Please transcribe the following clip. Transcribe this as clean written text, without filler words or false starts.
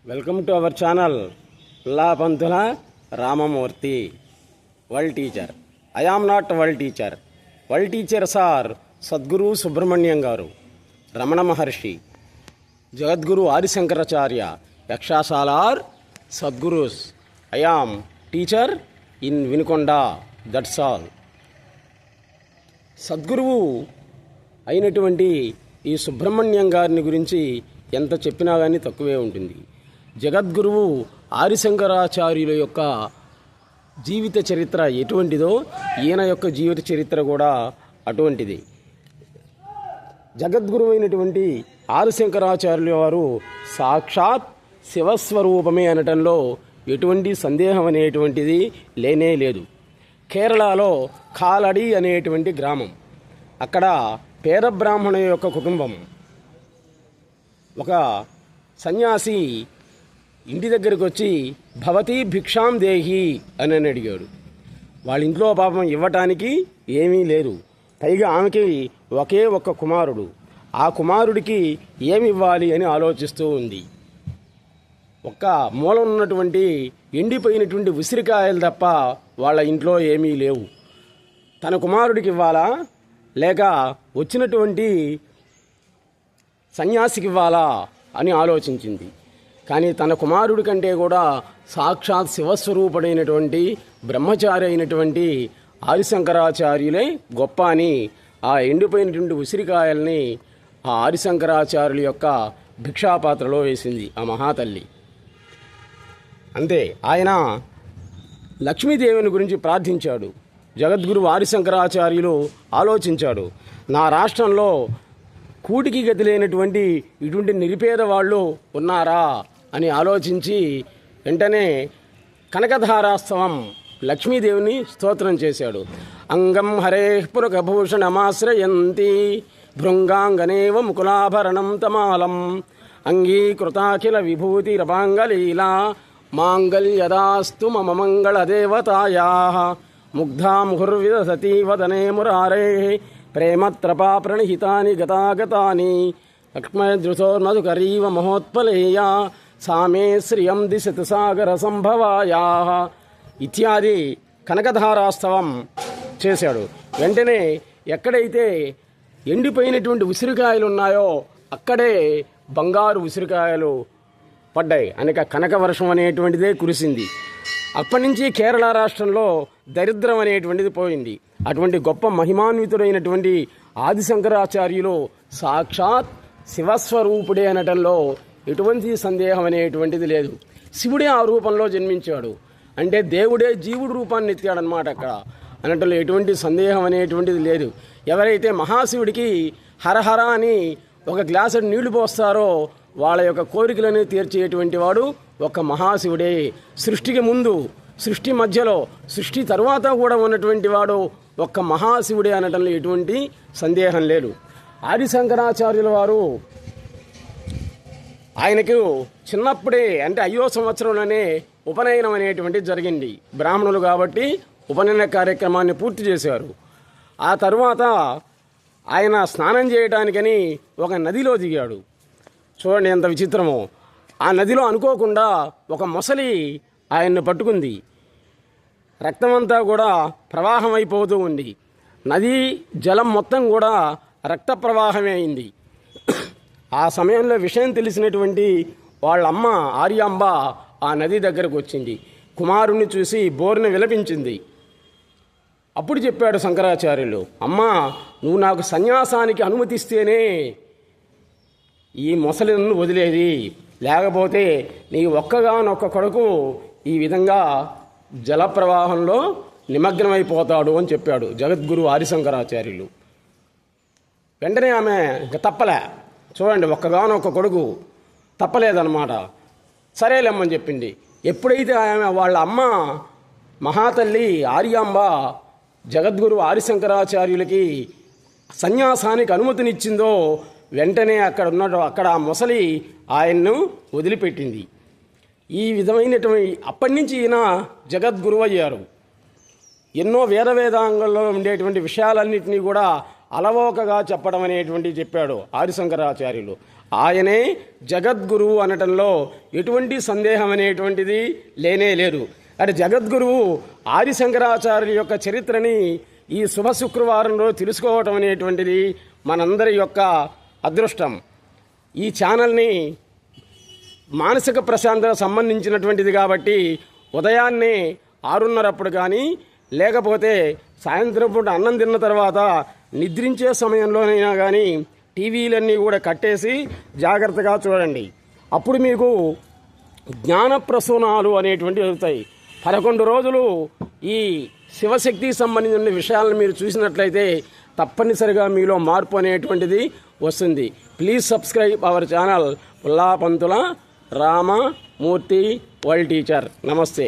Welcome to our channel Pullapantula Ramamurthy. World teacher. I am not world teacher. World teachers are Sadguru Subrahmanyam garu, Ramana Maharshi, Jagadguru Adi Shankaracharya. యక్షాశాల are Sadgurus. I am teacher in Vinukonda. That's all. సద్గురువు అయినటువంటి ఈ సుబ్రహ్మణ్యం గారిని గురించి ఎంత చెప్పినా కానీ తక్కువే ఉంటుంది. జగద్గురువు ఆదిశంకరాచార్యుల యొక్క జీవిత చరిత్ర ఎటువంటిదో ఈయన యొక్క జీవిత చరిత్ర కూడా అటువంటిది. జగద్గురువు అయినటువంటి ఆదిశంకరాచార్యుల వారు సాక్షాత్ శివస్వరూపమే అనటంలో ఎటువంటి సందేహం అనేటువంటిది లేనే లేదు. కేరళలో కాలడి అనేటువంటి గ్రామం. అక్కడ పేద బ్రాహ్మణ యొక్క కుటుంబం. ఒక సన్యాసి ఇంటి దగ్గరికి వచ్చి భవతి భిక్షాం దేహి అని అడిగాడు. వాళ్ళ ఇంట్లో పాపం ఇవ్వటానికి ఏమీ లేదు. పైగా ఆమెకి ఒకే ఒక్క కుమారుడు. ఆ కుమారుడికి ఏమి ఇవ్వాలి అని ఆలోచిస్తూ ఉంది. ఒక్క మూలం ఉన్నటువంటి ఎండిపోయినటువంటి ఉసిరికాయలు తప్ప వాళ్ళ ఇంట్లో ఏమీ లేవు. తన కుమారుడికి ఇవ్వాలా లేక వచ్చినటువంటి సన్యాసికి ఇవ్వాలా అని ఆలోచించింది. కానీ తన కుమారుడి కంటే కూడా సాక్షాత్ శివస్వరూపుడైనటువంటి బ్రహ్మచారి అయినటువంటి ఆదిశంకరాచార్యులే గొప్ప అని ఆ ఎండిపోయినటువంటి ఉసిరికాయల్ని ఆ ఆదిశంకరాచార్యుల యొక్క భిక్షాపాత్రలో వేసింది ఆ మహాతల్లి. అంతే. ఆయన లక్ష్మీదేవిని గురించి ప్రార్థించాడు. జగద్గురు ఆదిశంకరాచార్యులు ఆలోచించాడు, నా రాష్ట్రంలో కూటికి గతి లేనటువంటి ఇటువంటి నిరుపేద వాళ్ళు ఉన్నారా అని ఆలోచించి వెంటనే కనకధారాస్తవం లక్ష్మీదేవిని స్తోత్రం చేశాడు. అంగం హరే పురకభూషణమాశ్రయంతి భృంగాంగనేవ ముకులాభరణం తమాలం అంగీకృతాఖిల విభూతిరపాంగలీలా మాంగళ్యదాస్తు మమ మంగళదేవతాయా ముగ్ధా ముహుర్విదసతి వదనే మురారే ప్రేమత్రపా ప్రణిహితాని గతాగతాని లక్ష్మీదృశోర్మధుకరీవ మహోత్పలేయా సామే శ్రియం దిశతు సాగర సంభవాయా ఇత్యాది కనకధారాస్తవం చేశాడు. వెంటనే ఎక్కడైతే ఎండిపోయినటువంటి ఉసిరికాయలు ఉన్నాయో అక్కడే బంగారు ఉసిరికాయలు పడ్డాయి. అనేక కనక వర్షం అనేటువంటిదే కురిసింది. అప్పటి నుంచి కేరళ రాష్ట్రంలో దరిద్రం అనేటువంటిది పోయింది. అటువంటి గొప్ప మహిమాన్వితుడైనటువంటి ఆదిశంకరాచార్యులు సాక్షాత్ శివస్వరూపుడే అనటంలో ఎటువంటి సందేహం అనేటువంటిది లేదు. శివుడే ఆ రూపంలో జన్మించాడు అంటే దేవుడే జీవుడు రూపాన్ని ఎత్తాడనమాట అక్కడ అనటంలో ఎటువంటి సందేహం అనేటువంటిది లేదు. ఎవరైతే మహాశివుడికి హరహర అని ఒక గ్లాసు నీళ్లు పోస్తారో వాళ్ళ యొక్క కోరికలను తీర్చేటువంటి వాడు ఒక మహాశివుడే. సృష్టికి ముందు, సృష్టి మధ్యలో, సృష్టి తరువాత కూడా ఉన్నటువంటి వాడు ఒక్క మహాశివుడే అనటంలో ఎటువంటి సందేహం లేదు. ఆదిశంకరాచార్యుల వారు ఆయనకు చిన్నప్పుడే అంటే 5వ సంవత్సరంలోనే ఉపనయనం అనేటువంటిది జరిగింది. బ్రాహ్మణులు కాబట్టి ఉపనయన కార్యక్రమాన్ని పూర్తి చేశారు. ఆ తరువాత ఆయన స్నానం చేయడానికని ఒక నదిలో దిగాడు. చూడండి ఎంత విచిత్రమో. ఆ నదిలో అనుకోకుండా ఒక మొసలి ఆయన్ని పట్టుకుంది. రక్తమంతా కూడా ప్రవాహం అయిపోతూ ఉంది. నది జలం మొత్తం కూడా రక్త ప్రవాహమే అయింది. ఆ సమయంలో విషయం తెలిసినటువంటి వాళ్ళ అమ్మ ఆర్యాంబ ఆ నది దగ్గరకు వచ్చింది. కుమారుణ్ణి చూసి బోరున విలపించింది. అప్పుడు చెప్పాడు శంకరాచార్యులు, అమ్మా నువ్వు నాకు సన్యాసానికి అనుమతిస్తేనే ఈ మొసలిని వదిలేది, లేకపోతే నీ ఒక్కగానొక్క కొడుకు ఈ విధంగా జలప్రవాహంలో నిమగ్నమైపోతాడు అని చెప్పాడు జగద్గురు ఆదిశంకరాచార్యులు. వెంటనే ఆమె తప్పలే. చూడండి, ఒక్కగానొక్క కొడుకు తప్పలేదన్నమాట. సరేలేమ్మని చెప్పింది. ఎప్పుడైతే ఆమె వాళ్ళ అమ్మ మహాతల్లి ఆర్యాంబ జగద్గురు ఆదిశంకరాచార్యులకి సన్యాసానికి అనుమతినిచ్చిందో వెంటనే అక్కడ ఆ మొసలి ఆయన్ను వదిలిపెట్టింది. ఈ విధమైనటువంటి అప్పటి నుంచి ఈయన జగద్గురువు అయ్యారు. ఎన్నో వేదాంగంలో ఉండేటువంటి విషయాలన్నింటినీ కూడా అలవోకగా చెప్పడం అనేటువంటి చెప్పాడు ఆదిశంకరాచార్యులు. ఆయనే జగద్గురువు అనటంలో ఎటువంటి సందేహం అనేటువంటిది లేనే లేదు. అంటే జగద్గురువు ఆదిశంకరాచార్యుల యొక్క చరిత్రని ఈ శుభ శుక్రవారంలో తెలుసుకోవటం అనేటువంటిది మనందరి యొక్క అదృష్టం. ఈ ఛానల్ని మానసిక ప్రశాంతత సంబంధించినటువంటిది కాబట్టి ఉదయాన్నే 6:30 కానీ లేకపోతే సాయంత్రం పూట అన్నం తిన్న తర్వాత నిద్రించే సమయంలోనైనా కానీ టీవీలన్నీ కూడా కట్టేసి జాగ్రత్తగా చూడండి. అప్పుడు మీకు జ్ఞాన ప్రసూనాలు అనేటువంటివి జరుగుతాయి. 11 రోజులు ఈ శివశక్తికి సంబంధించిన విషయాలను మీరు చూసినట్లయితే తప్పనిసరిగా మీలో మార్పు అనేటువంటిది వస్తుంది. Please subscribe our channel Pullapantula Ramamurthy world teacher. నమస్తే.